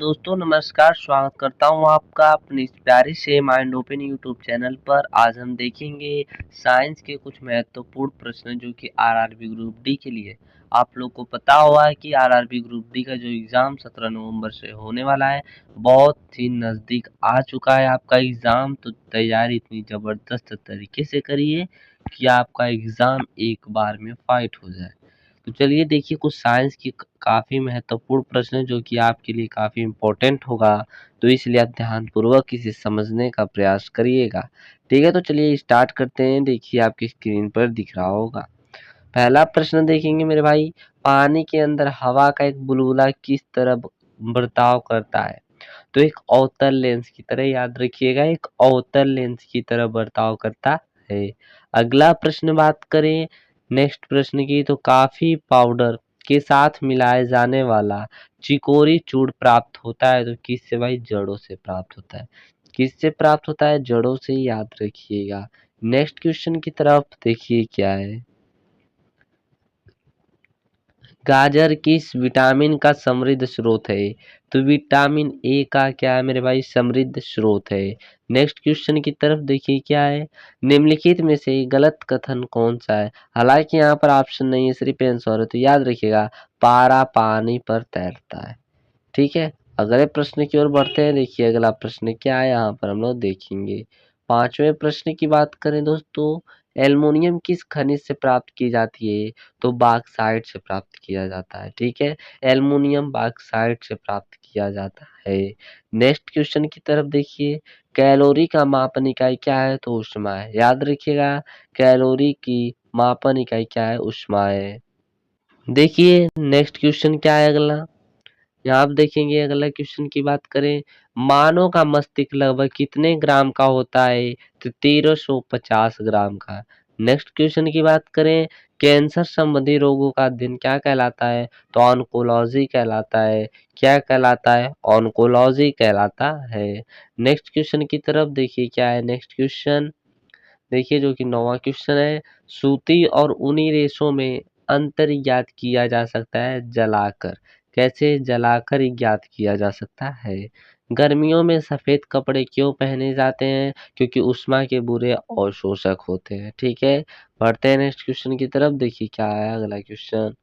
दोस्तों नमस्कार, स्वागत करता हूँ आपका अपनी इस प्यारे से माइंड ओपन यूट्यूब चैनल पर। आज हम देखेंगे साइंस के कुछ महत्वपूर्ण प्रश्न जो कि आरआरबी ग्रुप डी के लिए। आप लोग को पता हुआ है कि आरआरबी ग्रुप डी का जो एग्ज़ाम 17 नवंबर से होने वाला है, बहुत ही नज़दीक आ चुका है आपका एग्ज़ाम। तो तैयारी इतनी ज़बरदस्त तरीके से करिए कि आपका एग्ज़ाम एक बार में फाइट हो जाए। तो चलिए देखिए कुछ साइंस की काफ़ी महत्वपूर्ण प्रश्न है जो कि आपके लिए काफ़ी इम्पोर्टेंट होगा, तो इसलिए आप ध्यानपूर्वक इसे समझने का प्रयास करिएगा। ठीक है, तो चलिए स्टार्ट करते हैं। देखिए आपकी स्क्रीन पर दिख रहा होगा। पहला प्रश्न देखेंगे मेरे भाई, पानी के अंदर हवा का एक बुलबुला किस तरह बर्ताव करता है? तो एक अवतल लेंस की तरह, याद रखिएगा, एक अवतल लेंस की तरह बर्ताव करता है। अगला प्रश्न बात करें नेक्स्ट प्रश्न की, तो काफी पाउडर के साथ मिलाए जाने वाला चिकोरी चूर्ण प्राप्त होता है, तो किससे भाई? जड़ों से प्राप्त होता है। किससे प्राप्त होता है? जड़ों से, याद रखिएगा। नेक्स्ट क्वेश्चन की तरफ देखिए क्या है। गाजर किस विटामिन का समृद्ध स्रोत है? तो विटामिन ए का क्या है मेरे भाई? समृद्ध स्रोत है। नेक्स्ट क्वेश्चन की तरफ देखिए क्या है। निम्नलिखित में से गलत कथन कौन सा है? हालांकि यहाँ पर ऑप्शन नहीं है, सिर्फ आंसर है, तो याद रखिएगा पारा पानी पर तैरता है। ठीक है, अगले प्रश्न की ओर बढ़ते हैं। देखिए अगला प्रश्न क्या है, यहाँ पर हम लोग देखेंगे। पांचवें प्रश्न की बात करें दोस्तों, एल्युमिनियम किस खनिज से प्राप्त की जाती है? तो बॉक्साइट से प्राप्त किया जाता है। ठीक है, एल्युमिनियम बॉक्साइट से प्राप्त किया जाता है। नेक्स्ट क्वेश्चन की तरफ देखिए, कैलोरी का मापन इकाई क्या है? तो ऊष्मा है। याद रखिएगा कैलोरी की मापन इकाई क्या है? ऊष्मा है। देखिए नेक्स्ट क्वेश्चन क्या है अगला, यहाँ आप देखेंगे अगला क्वेश्चन की बात करें, मानव का मस्तिष्क लगभग कितने ग्राम का होता है? तो 1350 ग्राम का। नेक्स्ट क्वेश्चन की बात करें, कैंसर संबंधी रोगों का अध्ययन क्या कहलाता है? तो ऑन्कोलॉजी कहलाता है। क्या कहलाता है? ऑन्कोलॉजी कहलाता है। नेक्स्ट क्वेश्चन की तरफ देखिए क्या है। नेक्स्ट क्वेश्चन देखिए जो कि 9वां क्वेश्चन है, सूती और ऊनी रेशों में अंतर ज्ञात किया जा सकता है जलाकर। कैसे? जलाकर ज्ञात किया जा सकता है। गर्मियों में सफेद कपड़े क्यों पहने जाते हैं? क्योंकि उष्मा के बुरे अवशोषक होते हैं। ठीक है, बढ़ते हैं नेक्स्ट क्वेश्चन की तरफ। देखिए क्या है अगला क्वेश्चन,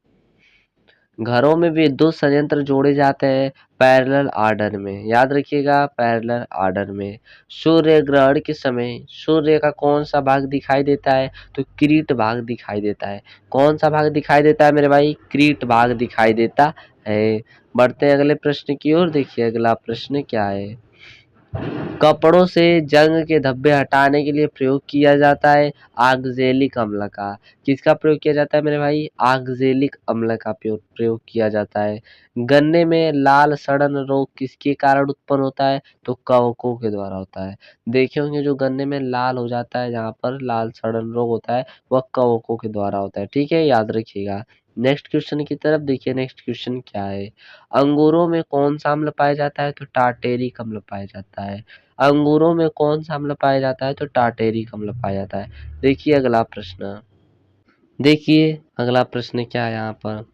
घरों में विद्युत संयंत्र जोड़े जाते हैं पैरेलल ऑर्डर में। याद रखिएगा पैरेलल ऑर्डर में। सूर्य ग्रहण के समय सूर्य का कौन सा भाग दिखाई देता है? तो किरीट भाग दिखाई देता है। कौन सा भाग दिखाई देता है मेरे भाई? किरीट भाग दिखाई देता है। बढ़ते हैं अगले प्रश्न की ओर। देखिए अगला प्रश्न क्या है, कपड़ों से जंग के धब्बे हटाने के लिए प्रयोग किया जाता है ऑक्जेलिक अम्ल का। किसका प्रयोग किया जाता है मेरे भाई? ऑक्जेलिक अम्ल का प्रयोग किया जाता है। गन्ने में लाल सड़न रोग किसके कारण उत्पन्न होता है? तो कवकों के द्वारा होता है। देखे होंगे जो गन्ने में लाल हो जाता है, जहाँ पर लाल सड़न रोग होता है, वह कवकों के द्वारा होता है। ठीक है, याद रखिएगा। नेक्स्ट क्वेश्चन की तरफ देखिए। नेक्स्ट क्वेश्चन क्या है, अंगूरों में कौन सा अम्ल पाया जाता है? तो टार्टेरिक अम्ल पाया जाता है। अंगूरों में कौन सा अम्ल पाया जाता है? तो टार्टेरिक अम्ल पाया जाता है। देखिए अगला प्रश्न, देखिए अगला प्रश्न क्या है यहाँ पर,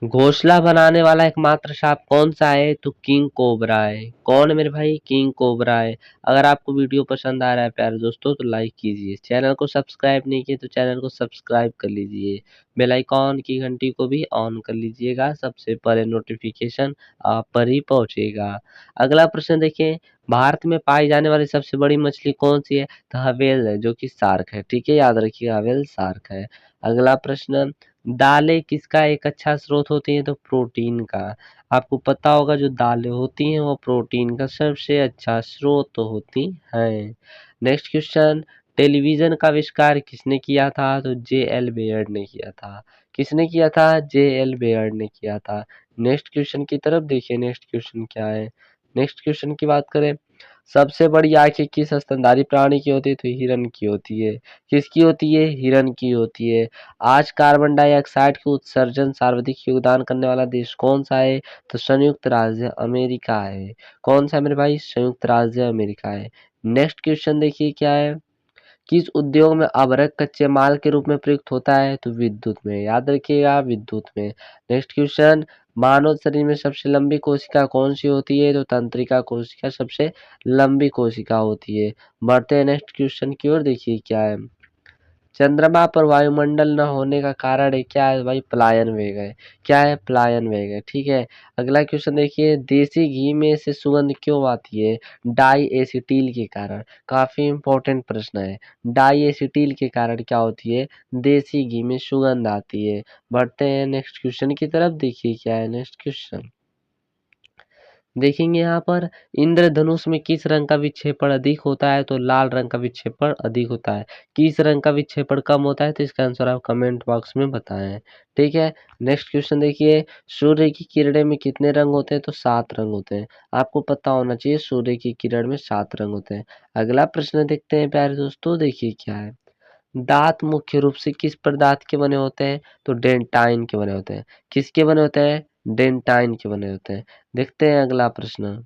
घोंसला बनाने वाला एकमात्र सांप कौन सा है? तो किंग कोबरा है। कौन है मेरे भाई? किंग कोबरा है। अगर आपको वीडियो पसंद आ रहा है प्यारे दोस्तों तो लाइक कीजिए, चैनल को सब्सक्राइब नहीं किए तो चैनल को सब्सक्राइब कर लीजिए, बेल आइकॉन की घंटी को भी ऑन कर लीजिएगा, सबसे पहले नोटिफिकेशन आप पर ही पहुंचेगा। अगला प्रश्न देखिए, भारत में पाई जाने वाली सबसे बड़ी मछली कौन सी है? तो हवेल है, जो कि शार्क है। ठीक है, याद रखिए हवेल शार्क है। अगला प्रश्न, दालें किसका एक अच्छा स्रोत होती है? तो प्रोटीन का। आपको पता होगा जो दालें होती हैं वो प्रोटीन का सबसे अच्छा स्रोत होती हैं। नेक्स्ट क्वेश्चन, टेलीविजन का आविष्कार किसने किया था? तो जे एल बेयर्ड ने किया था। किसने किया था? जे एल बेयर्ड ने किया था। नेक्स्ट क्वेश्चन की तरफ देखिए। नेक्स्ट क्वेश्चन क्या है। नेक्स्ट क्वेश्चन की बात करें, सबसे बड़ी आंखें किस स्तनधारी प्राणी की होती है? तो हिरन की होती है। किसकी होती है? हिरन की होती है। आज कार्बन डाइऑक्साइड के उत्सर्जन सर्वाधिक योगदान करने वाला देश कौन सा है? तो संयुक्त राज्य अमेरिका है। कौन सा है मेरे भाई? संयुक्त राज्य अमेरिका है। नेक्स्ट क्वेश्चन देखिए क्या है, किस उद्योग में अभ्रक कच्चे माल के रूप में प्रयुक्त होता है? तो विद्युत में, याद रखिएगा विद्युत में। नेक्स्ट क्वेश्चन, मानव शरीर में सबसे लंबी कोशिका कौन सी होती है? तो तंत्रिका कोशिका सबसे लंबी कोशिका होती है। बढ़ते हैं नेक्स्ट क्वेश्चन की ओर, देखिए क्या है। चंद्रमा पर वायुमंडल न होने का कारण है क्या है भाई? पलायन वेग है। क्या है? पलायन वेग है, ठीक है। अगला क्वेश्चन देखिए, देसी घी में से सुगंध क्यों आती है? डाई एसिटिल के कारण। काफी इंपॉर्टेंट प्रश्न है। डाई एसिटिल के कारण क्या होती है? देसी घी में सुगंध आती है। बढ़ते हैं नेक्स्ट क्वेश्चन की तरफ, देखिए क्या है नेक्स्ट क्वेश्चन। देखेंगे यहाँ पर, इंद्रधनुष में किस रंग का विक्षेपण अधिक होता है? तो लाल रंग का विक्षेपण अधिक होता है। किस रंग का विक्षेपण कम होता है? तो इसका आंसर आप कमेंट बॉक्स में बताएं, ठीक है। नेक्स्ट क्वेश्चन देखिए, सूर्य की किरणें में कितने रंग होते हैं? तो 7 रंग होते हैं। आपको पता होना चाहिए सूर्य की किरण में 7 रंग होते हैं। अगला प्रश्न देखते हैं प्यारे दोस्तों, देखिए क्या है। दांत मुख्य रूप से किस पदार्थ के बने होते हैं? तो डेंटाइन के बने होते हैं। किसके बने होते हैं? डेंटाइन के बने होते हैं। देखते हैं अगला प्रश्न।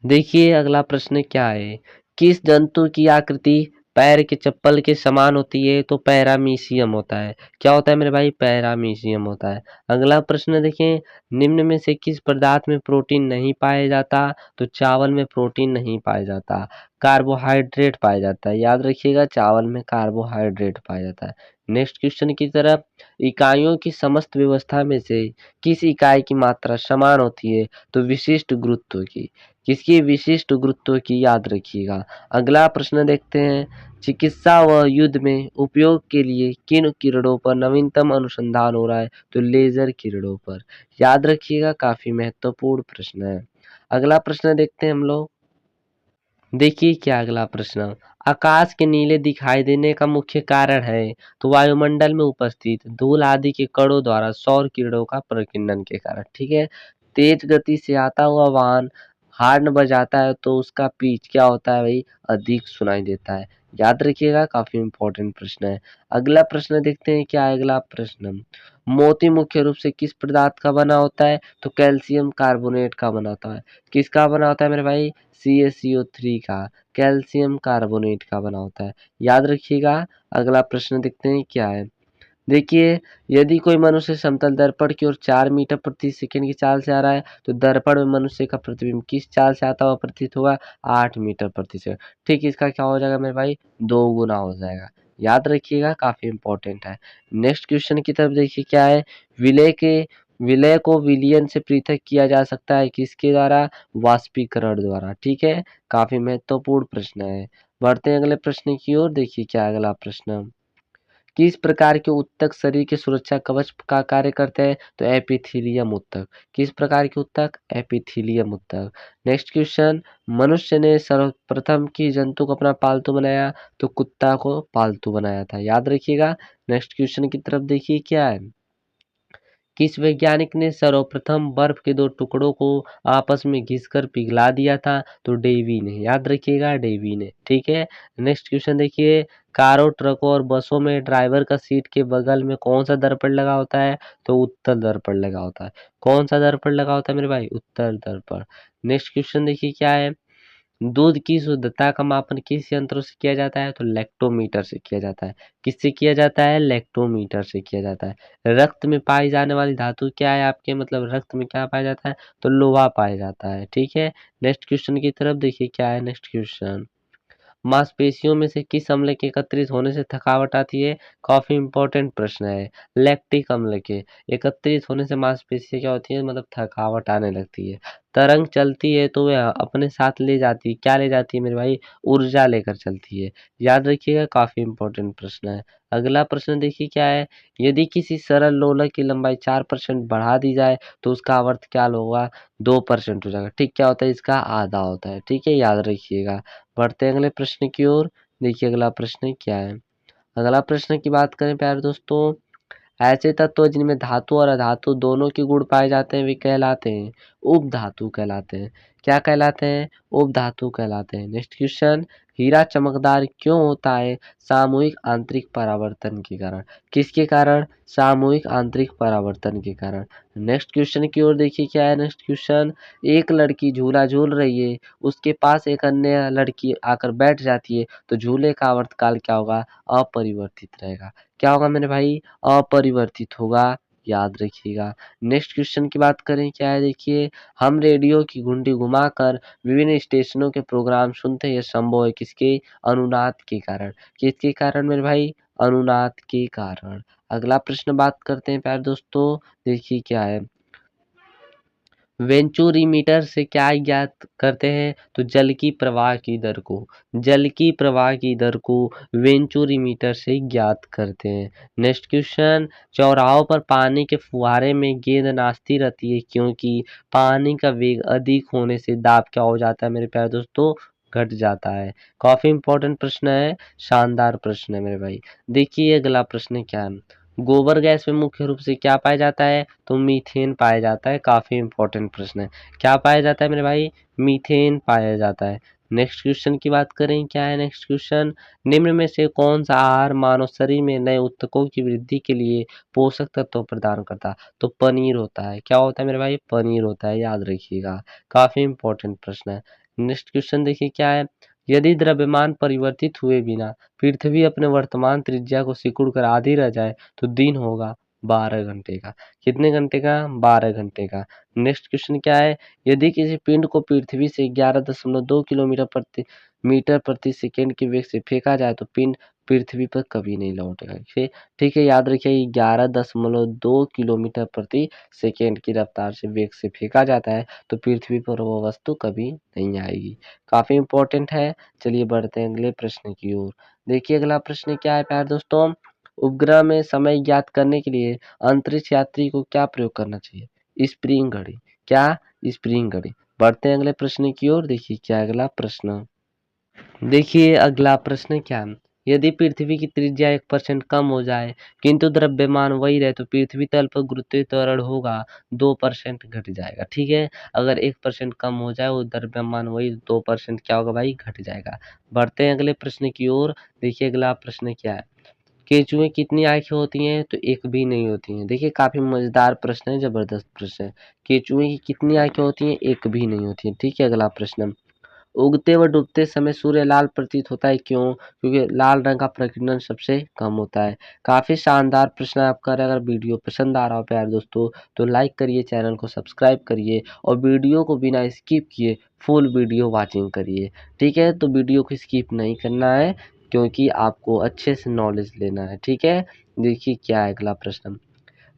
देखिए अगला प्रश्न क्या है, किस जंतु की आकृति पैर के चप्पल के समान होती है? तो पैरामीशियम होता है। क्या होता है मेरे भाई? पैरामीशियम होता है। अगला प्रश्न देखें, निम्न में से किस पदार्थ में प्रोटीन नहीं पाया जाता? तो चावल में प्रोटीन नहीं पाया जाता, कार्बोहाइड्रेट पाया जाता है। याद रखिएगा, चावल में कार्बोहाइड्रेट पाया जाता है। नेक्स्ट क्वेश्चन की तरफ, इकाइयों की समस्त व्यवस्था में से किस इकाई की मात्रा समान होती है? तो विशिष्ट गुरुत्व की। किसकी? विशिष्ट गुरुत्व की, याद रखिएगा। अगला प्रश्न देखते हैं, चिकित्सा व युद्ध में उपयोग के लिए किन किरणों पर नवीनतम अनुसंधान हो रहा है? तो लेजर किरणों पर। याद रखिएगा, काफी महत्वपूर्ण प्रश्न है। अगला प्रश्न देखते हैं हम लोग। देखिए क्या अगला प्रश्न, आकाश के नीले दिखाई देने का मुख्य कारण है? तो वायुमंडल में उपस्थित धूल आदि के कणों द्वारा सौर किरणों का प्रकीर्णन के कारण, ठीक है। तेज गति से आता हुआ वाहन हॉर्न बजाता है तो उसका पिच क्या होता है भाई? अधिक सुनाई देता है। याद रखिएगा, काफी इंपॉर्टेंट प्रश्न है। अगला प्रश्न देखते हैं क्या है अगला प्रश्न, मोती मुख्य रूप से किस पदार्थ का बना होता है? तो कैल्शियम कार्बोनेट का बना होता है। किसका बना होता है मेरे भाई? CaCO3 का, कैल्शियम कार्बोनेट का बना होता है। याद रखिएगा। अगला प्रश्न देखते हैं क्या है। देखिए, यदि कोई मनुष्य समतल दर्पण की ओर 4 मीटर प्रति सेकंड की चाल से आ रहा है तो दर्पण में मनुष्य का प्रतिबिंब किस चाल से आता हुआ प्रतीत होगा? 8 मीटर प्रति सेकंड। ठीक, इसका क्या हो जाएगा मेरे भाई? 2 गुना हो जाएगा। याद रखिएगा, काफी इंपॉर्टेंट है। नेक्स्ट क्वेश्चन की तरफ देखिए क्या है। विलय के विलय को विलयन से पृथक किया जा सकता है किसके द्वारा? वाष्पीकरण द्वारा, ठीक है। काफी महत्वपूर्ण प्रश्न है। बढ़ते हैं अगले प्रश्न की ओर, देखिए क्या है अगला प्रश्न, किस प्रकार के ऊतक शरीर के सुरक्षा कवच का कार्य करते हैं? तो एपिथेलियम ऊतक। किस प्रकार के ऊतक? एपिथेलियम ऊतक। नेक्स्ट क्वेश्चन, मनुष्य ने सर्वप्रथम किस जंतु को अपना पालतू बनाया? तो कुत्ता को पालतू बनाया था। याद रखिएगा। नेक्स्ट क्वेश्चन की तरफ देखिए क्या है। किस वैज्ञानिक ने सर्वप्रथम बर्फ के 2 टुकड़ों को आपस में घिसकर पिघला दिया था? तो डेवी ने। याद रखिएगा, डेवी ने, ठीक है। नेक्स्ट क्वेश्चन देखिए, कारों, ट्रकों और बसों में ड्राइवर का सीट के बगल में कौन सा दर्पण लगा होता है? तो उत्तर दर्पण लगा होता है। कौन सा दर्पण लगा होता है मेरे भाई? उत्तर दर्पण। नेक्स्ट क्वेश्चन देखिए क्या है। दूध की शुद्धता का मापन किस यंत्रों से किया जाता है? तो लैक्टोमीटर से किया जाता है। किससे किया जाता है? लैक्टोमीटर से किया जाता है। रक्त में पाई जाने वाली धातु क्या है आपके? मतलब रक्त में क्या पाया जाता है? तो लोहा पाया जाता है, ठीक है। नेक्स्ट क्वेश्चन की तरफ देखिए क्या है नेक्स्ट क्वेश्चन, मांसपेशियों में से किस अम्ल के एकत्रित होने से थकावट आती है? काफी इंपॉर्टेंट प्रश्न है। लैक्टिक अम्ल के एकत्रित होने से मांसपेशियां क्या होती है? मतलब थकावट आने लगती है। तरंग चलती है तो वह अपने साथ ले जाती है, क्या ले जाती है मेरे भाई? ऊर्जा लेकर चलती है। याद रखिएगा, काफी इंपॉर्टेंट प्रश्न है। अगला प्रश्न देखिए क्या है, यदि किसी सरल लोलक की लंबाई 4% बढ़ा दी जाए तो उसका आवर्त क्या होगा? 2% हो जाएगा। ठीक, क्या होता है? इसका आधा होता है, ठीक है, याद रखिएगा। बढ़ते हैं अगले प्रश्न की ओर, देखिए अगला प्रश्न क्या है। अगला प्रश्न की बात करें प्यारे दोस्तों, ऐसे तत्व जिनमें धातु और अधातु दोनों के गुण पाए जाते हैं वे कहलाते हैं उपधातु कहलाते हैं। क्या कहलाते हैं? उपधातु कहलाते हैं। नेक्स्ट क्वेश्चन, हीरा चमकदार क्यों होता है? सामूहिक आंतरिक परावर्तन के कारण। किसके कारण? सामूहिक आंतरिक परावर्तन के कारण। नेक्स्ट क्वेश्चन की ओर देखिए क्या है नेक्स्ट क्वेश्चन। एक लड़की झूला झूल रही है, उसके पास एक अन्य लड़की आकर बैठ जाती है, तो झूले का आवर्तकाल क्या होगा? अपरिवर्तित रहेगा। क्या होगा मेरे भाई? अपरिवर्तित होगा, याद रखिएगा। नेक्स्ट क्वेश्चन की बात करें क्या है देखिए। हम रेडियो की घुंडी घुमाकर विभिन्न स्टेशनों के प्रोग्राम सुनते हैं, यह संभव है किसके? अनुनाद के कारण। किसके कारण मेरे भाई? अनुनाद के कारण। अगला प्रश्न बात करते हैं प्यारे दोस्तों, देखिए क्या है। वेंचुरीमीटर से क्या ज्ञात करते हैं? तो जल की प्रवाह की दर को, जल की प्रवाह की दर को वेंचुरीमीटर से ज्ञात करते हैं। Next question. चौराहों पर पानी के फुहारे में गेंद नाचती रहती है क्योंकि पानी का वेग अधिक होने से दाब क्या हो जाता है मेरे प्यारे दोस्तों? घट जाता है। काफी इंपॉर्टेंट प्रश्न है, शानदार प्रश्न है मेरे भाई। देखिए अगला प्रश्न क्या है। गोबर गैस में मुख्य रूप से क्या पाया जाता है? तो मीथेन पाया जाता है। काफी इंपॉर्टेंट प्रश्न है। क्या पाया जाता है मेरे भाई? मीथेन पाया जाता है। नेक्स्ट क्वेश्चन की बात करें क्या है नेक्स्ट क्वेश्चन। निम्न में से कौन सा आहार मानव शरीर में नए ऊतकों की वृद्धि के लिए पोषक तत्व प्रदान करता है? तो पनीर होता है। क्या होता है मेरे भाई? पनीर होता है, याद रखिएगा। काफी इंपॉर्टेंट प्रश्न है। नेक्स्ट क्वेश्चन देखिए क्या है। यदि द्रव्यमान परिवर्तित हुए बिना पृथ्वी अपने वर्तमान त्रिज्या को सिकुड़ कर आधी रह जाए तो दिन होगा 12 घंटे का। कितने घंटे का? 12 घंटे का। नेक्स्ट क्वेश्चन क्या है। यदि किसी पिंड को पृथ्वी से 11.2 मीटर प्रति सेकेंड के वेग से फेंका जाए तो पिंड पृथ्वी पर कभी नहीं लौटेगा। ठीक है, याद रखिए 11.2 किलोमीटर प्रति सेकेंड की रफ्तार से वेग से फेंका जाता है तो पृथ्वी पर वह वस्तु कभी नहीं आएगी। काफी इंपॉर्टेंट है। चलिए बढ़ते हैं अगले प्रश्न की ओर। देखिए अगला प्रश्न क्या है प्यारे दोस्तों। उपग्रह में समय ज्ञात करने के लिए अंतरिक्ष यात्री को क्या प्रयोग करना चाहिए? स्प्रिंग घड़ी। क्या? स्प्रिंग घड़ी। बढ़ते हैं अगले प्रश्न की ओर। देखिए क्या है अगला प्रश्न। देखिए अगला प्रश्न क्या है। यदि पृथ्वी की त्रिज्या 1% कम हो जाए किंतु द्रव्यमान वही रहे तो पृथ्वी तल पर गुरुत्वीय त्वरण होगा 2% घट जाएगा। ठीक है, अगर 1% कम हो जाए वो द्रव्यमान वही 2% क्या होगा भाई? घट जाएगा। बढ़ते हैं अगले प्रश्न की ओर। देखिए अगला प्रश्न क्या है। केंचुए कितनी आंखें होती हैं? तो एक भी नहीं होती हैं। देखिए काफी मजेदार प्रश्न है, जबरदस्त प्रश्न है। केंचुए की कितनी आंखें होती हैं? एक भी नहीं होती हैं। ठीक है, अगला प्रश्न। उगते व डूबते समय सूर्य लाल प्रतीत होता है क्यों? क्योंकि लाल रंग का प्रकीर्णन सबसे कम होता है। काफी शानदार प्रश्न है आपका। अगर वीडियो पसंद आ रहा हो प्यारे दोस्तों तो लाइक करिए, चैनल को सब्सक्राइब करिए और वीडियो को बिना स्किप किए फुल वीडियो वॉचिंग करिए। ठीक है, तो वीडियो को स्किप नहीं करना है क्योंकि आपको अच्छे से नॉलेज लेना है। ठीक है, देखिए क्या है अगला प्रश्न।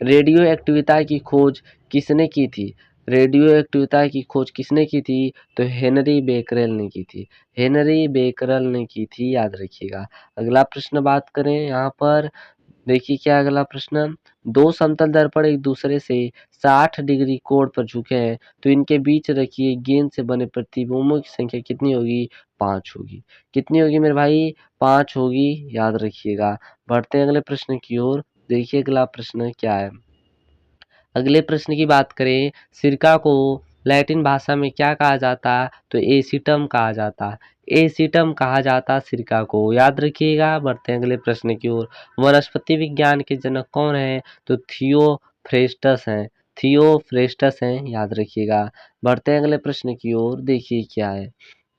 रेडियो एक्टिविटी की खोज किसने की थी? रेडियो एक्टिविटी की खोज किसने की थी? तो हेनरी बेकरेल ने की थी। हेनरी बेकरेल ने की थी, याद रखिएगा। अगला प्रश्न बात करें यहाँ पर। देखिए क्या अगला प्रश्न। दो समतल दर्पण एक दूसरे से 60 डिग्री कोण पर झुके हैं तो इनके बीच रखिए गेंद से बने प्रतिबिंबों की संख्या कितनी होगी? 5 होगी। कितनी होगी मेरे भाई? 5 होगी, याद रखिएगा। बढ़ते हैं अगले प्रश्न की ओर। देखिए अगला प्रश्न क्या है। अगले प्रश्न की बात करें। सिरका को लैटिन भाषा में क्या कहा जाता? तो एसिटम कहा जाता। एसिटम कहा जाता सिरका को, याद रखिएगा। बढ़ते हैं अगले प्रश्न की ओर। वनस्पति विज्ञान के जनक कौन है? तो थियोफ्रेस्टस हैं। थियोफ्रेस्टस हैं, याद रखिएगा। बढ़ते हैं अगले प्रश्न की ओर। देखिए क्या है।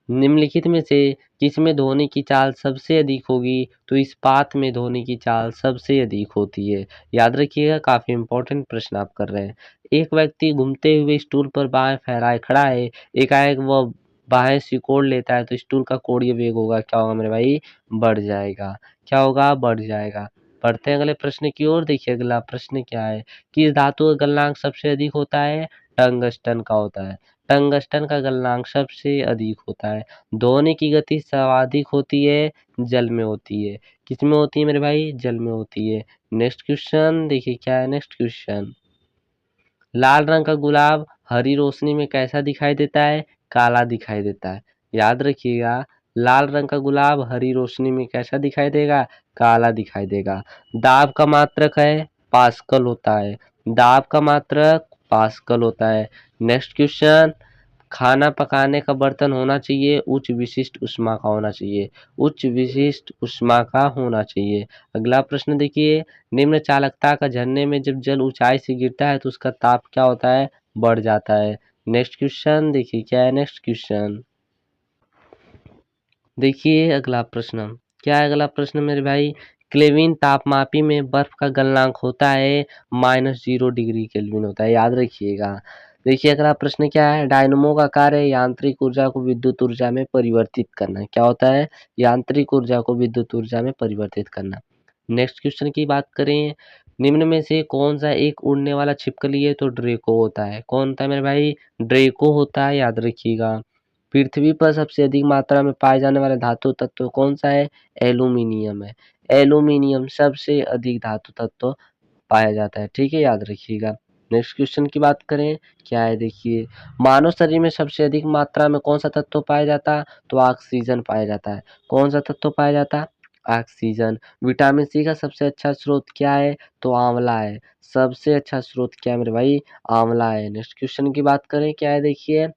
निम्नलिखित में से किसमें ध्वनि की चाल सबसे अधिक होगी? तो इस्पात में ध्वनि की चाल सबसे अधिक होती है, याद रखिएगा। काफी इंपॉर्टेंट प्रश्न आप कर रहे हैं। एक व्यक्ति घूमते हुए स्टूल पर बाएं फहराए खड़ा है, एकाएक वह बाएं सिकोड़ लेता है तो स्टूल का कोणीय वेग होगा क्या होगा मेरे भाई? बढ़ जाएगा। क्या होगा? बढ़ जाएगा। बढ़ते हैं अगले प्रश्न की ओर। देखिए अगला प्रश्न क्या है। किस धातु का गलनांक सबसे अधिक होता है? टंगस्टन का होता है। टंगस्टन का गलनांक सबसे अधिक होता है। ध्वनि की गति सर्वाधिक होती है जल में होती है। किसमें होती है मेरे भाई? जल में होती है। नेक्स्ट क्वेश्चन देखिए क्या है नेक्स्ट क्वेश्चन। लाल रंग का गुलाब हरी रोशनी में कैसा दिखाई देता है? काला दिखाई देता है, याद रखिएगा। लाल रंग का गुलाब हरी रोशनी में कैसा दिखाई देगा? काला दिखाई देगा। दाब का मात्रक है पास्कल होता है। दाब का मात्रक पास्कल होता है। Next question. खाना पकाने का बर्तन होना चाहिए, उच्च विशिष्ट ऊष्मा का होना चाहिए, उच्च विशिष्ट ऊष्मा का होना चाहिए। अगला प्रश्न देखिए, निम्न चालकता का झरने में जब जल ऊंचाई से गिरता है तो उसका ताप क्या होता है, बढ़ जाता है। नेक्स्ट क्वेश्चन देखिए क्या है, नेक्स्ट क्वेश्चन देखिए अगला प्रश्न क्या है, अगला प्रश्न मेरे भाई, क्लेविन तापमापी में बर्फ का गलनांक होता है -0 डिग्री केल्विन होता है, याद रखिएगा। देखिए अगला प्रश्न क्या है, डायनमो का कार्य यांत्रिक ऊर्जा को विद्युत ऊर्जा में परिवर्तित करना, क्या होता है, यांत्रिक ऊर्जा को विद्युत ऊर्जा में परिवर्तित करना। नेक्स्ट क्वेश्चन की बात करें, निम्न में से कौन सा एक उड़ने वाला छिपकली है, तो ड्रेको होता है। कौन होता है मेरे भाई, ड्रेको होता है, याद रखिएगा। पृथ्वी पर सबसे अधिक मात्रा में पाए जाने वाले धातु तत्व कौन सा है, एल्यूमिनियम है। एल्यूमिनियम सबसे अधिक धातु तत्व पाया जाता है, ठीक है, याद रखिएगा। नेक्स्ट क्वेश्चन की बात करें, क्या है देखिए, मानव शरीर में सबसे अधिक मात्रा में कौन सा तत्व पाया जाता है, तो ऑक्सीजन पाया जाता है। कौन सा तत्व पाया जाता है, ऑक्सीजन। विटामिन सी का सबसे अच्छा स्रोत क्या है, तो आंवला है। सबसे अच्छा स्रोत क्या है मेरे भाई, आंवला है। नेक्स्ट क्वेश्चन की बात करें, क्या है देखिए,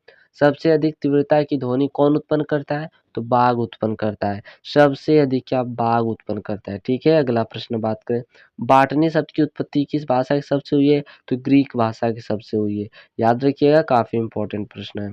सबसे अधिक तीव्रता की ध्वनि कौन उत्पन्न करता है, तो बाघ उत्पन्न करता है। सबसे अधिक क्या, बाघ उत्पन्न करता है, ठीक है। अगला प्रश्न बात करें, बॉटनी शब्द की उत्पत्ति किस भाषा के शब्द से हुई है, तो ग्रीक भाषा के शब्द से हुई है, याद रखिएगा, काफी इंपॉर्टेंट प्रश्न है।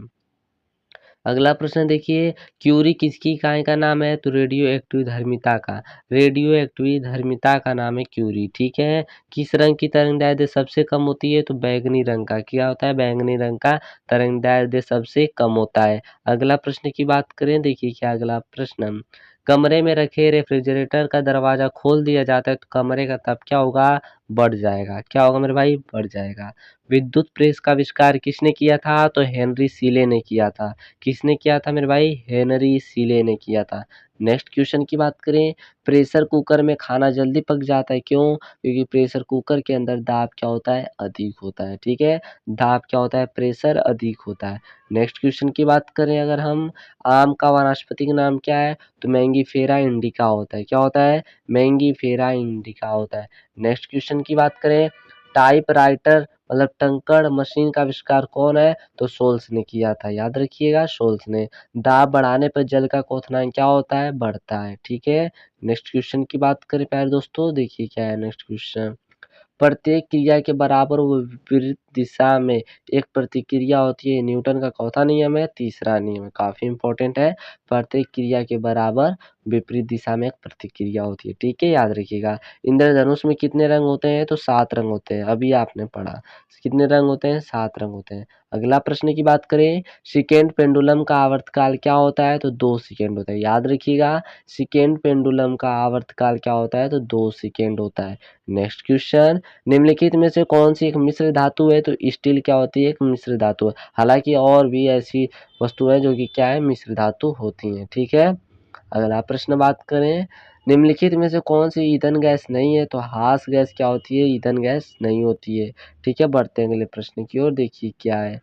अगला प्रश्न देखिए, क्यूरी किसकी इकाई का नाम है, तो रेडियो एक्टिव धर्मिता का। रेडियो एक्टिव धर्मिता का नाम है क्यूरी, ठीक है। किस रंग की तरंगदैर्ध्य सबसे कम होती है, तो बैंगनी रंग का। क्या होता है, बैंगनी रंग का तरंगदैर्ध्य सबसे कम होता है। अगला प्रश्न की बात करें, देखिए क्या अगला प्रश्न, कमरे में रखे रेफ्रिजरेटर का दरवाजा खोल दिया जाता है तो कमरे का ताप क्या होगा, बढ़ जाएगा। क्या होगा मेरे भाई, बढ़ जाएगा। विद्युत प्रेस का आविष्कार किसने किया था, तो हेनरी सीले ने किया था। किसने किया था मेरे भाई, हेनरी सीले ने किया था। नेक्स्ट क्वेश्चन की बात करें, प्रेशर कुकर में खाना जल्दी पक जाता है, क्यों, क्योंकि प्रेशर कुकर के अंदर दाब क्या होता है, अधिक होता है, ठीक है। दाब क्या होता है, प्रेशर अधिक होता है। नेक्स्ट क्वेश्चन की बात करें अगर हम, आम का वानस्पतिक नाम क्या है, तो मैंगीफेरा इंडिका होता है। क्या होता है, मैंगीफेरा इंडिका होता है। नेक्स्ट क्वेश्चन की बात करें, टाइपराइटर मतलब टंकण मशीन का आविष्कार कौन है, तो सोल्स ने किया था, याद रखिएगा, सोल्स ने। दाब बढ़ाने पर जल का क्वथनांक क्या होता है, बढ़ता है, ठीक है। नेक्स्ट क्वेश्चन की बात करें प्यारे दोस्तों, देखिए क्या है नेक्स्ट क्वेश्चन, प्रत्येक क्रिया के बराबर व विपरीत दिशा में एक प्रतिक्रिया होती है, न्यूटन का चौथा नियम है, तीसरा नियम है, काफी इंपॉर्टेंट है। प्रत्येक क्रिया के बराबर विपरीत दिशा में एक प्रतिक्रिया होती है, ठीक है, याद रखिएगा। इंद्रधनुष में कितने रंग होते हैं, तो 7 रंग होते हैं, अभी आपने पढ़ा। कितने रंग होते हैं, 7 रंग होते हैं। अगला प्रश्न की बात करें, सेकेंड पेंडुलम का आवर्तकाल क्या होता है, तो 2 सेकेंड होता है, याद रखिएगा। सेकेंड पेंडुलम का आवर्तकाल क्या होता है, तो 2 सेकेंड होता है। नेक्स्ट क्वेश्चन, निम्नलिखित में से कौन सी एक मिश्र धातु है, तो स्टील क्या होती है, एक मिश्र धातु है। हालांकि और भी ऐसी वस्तु है जो कि क्या है, मिश्र धातु होती हैं, ठीक है। अगला प्रश्न बात करें, निम्नलिखित में से कौन सी ईंधन गैस नहीं है, तो हास गैस क्या होती है, ईंधन गैस नहीं होती है, ठीक है। बढ़ते हैं अगले प्रश्न की ओर, देखिए क्या है,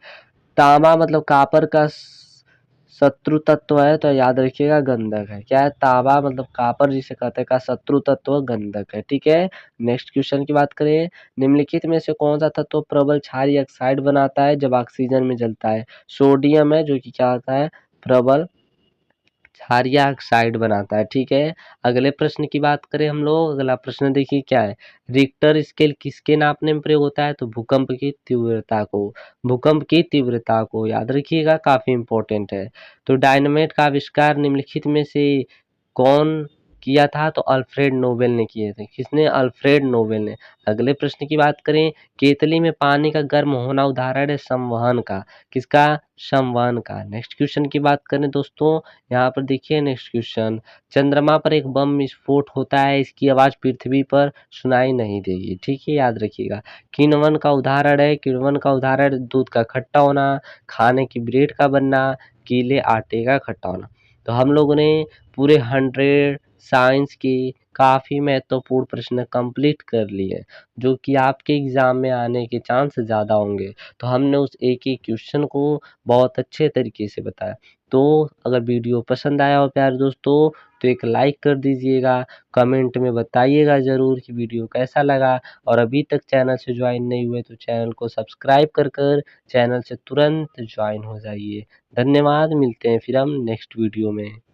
तांबा मतलब कापर का शत्रु तत्व है, तो याद रखिएगा गंधक है। क्या है, तांबा मतलब कापर जिसे कहते हैं का शत्रु तत्व गंधक है, ठीक है। नेक्स्ट क्वेश्चन की बात करें, निम्नलिखित में से कौन सा तत्व प्रबल क्षारीय ऑक्साइड बनाता है जब ऑक्सीजन में जलता है, सोडियम है, जो कि क्या होता है, प्रबल क्षारीय ऑक्साइड बनाता है, ठीक है। अगले प्रश्न की बात करें हम लोग, अगला प्रश्न देखिए क्या है, रिक्टर स्केल किसके नापने में प्रयोग होता है, तो भूकंप की तीव्रता को। भूकंप की तीव्रता को याद रखिएगा, काफी इंपॉर्टेंट है। तो डायनामाइट का आविष्कार निम्नलिखित में से कौन किया था, तो अल्फ्रेड नोबेल ने किए थे। किसने, अल्फ्रेड नोबेल ने। अगले प्रश्न की बात करें, केतली में पानी का गर्म होना उदाहरण है संवहन का। किसका, संवहन का। नेक्स्ट क्वेश्चन की बात करें दोस्तों, यहाँ पर देखिए नेक्स्ट क्वेश्चन, चंद्रमा पर एक बम विस्फोट होता है, इसकी आवाज पृथ्वी पर सुनाई नहीं देगी, ठीक है, याद रखिएगा। किण्वन का उदाहरण है, किण्वन का उदाहरण दूध का खट्टा होना, खाने की ब्रेड का बनना, गीले आटे का खट्टा होना। तो हम लोगों ने पूरे 100 साइंस की काफ़ी महत्वपूर्ण प्रश्न कंप्लीट कर लिए, जो कि आपके एग्ज़ाम में आने के चांस ज़्यादा होंगे। तो हमने उस एक-एक क्वेश्चन को बहुत अच्छे तरीके से बताया। तो अगर वीडियो पसंद आया हो प्यारे दोस्तों, तो एक लाइक कर दीजिएगा, कमेंट में बताइएगा ज़रूर कि वीडियो कैसा लगा, और अभी तक चैनल से ज्वाइन नहीं हुए तो चैनल को सब्सक्राइब कर चैनल से तुरंत ज्वाइन हो जाइए। धन्यवाद, मिलते हैं फिर हम नेक्स्ट वीडियो में।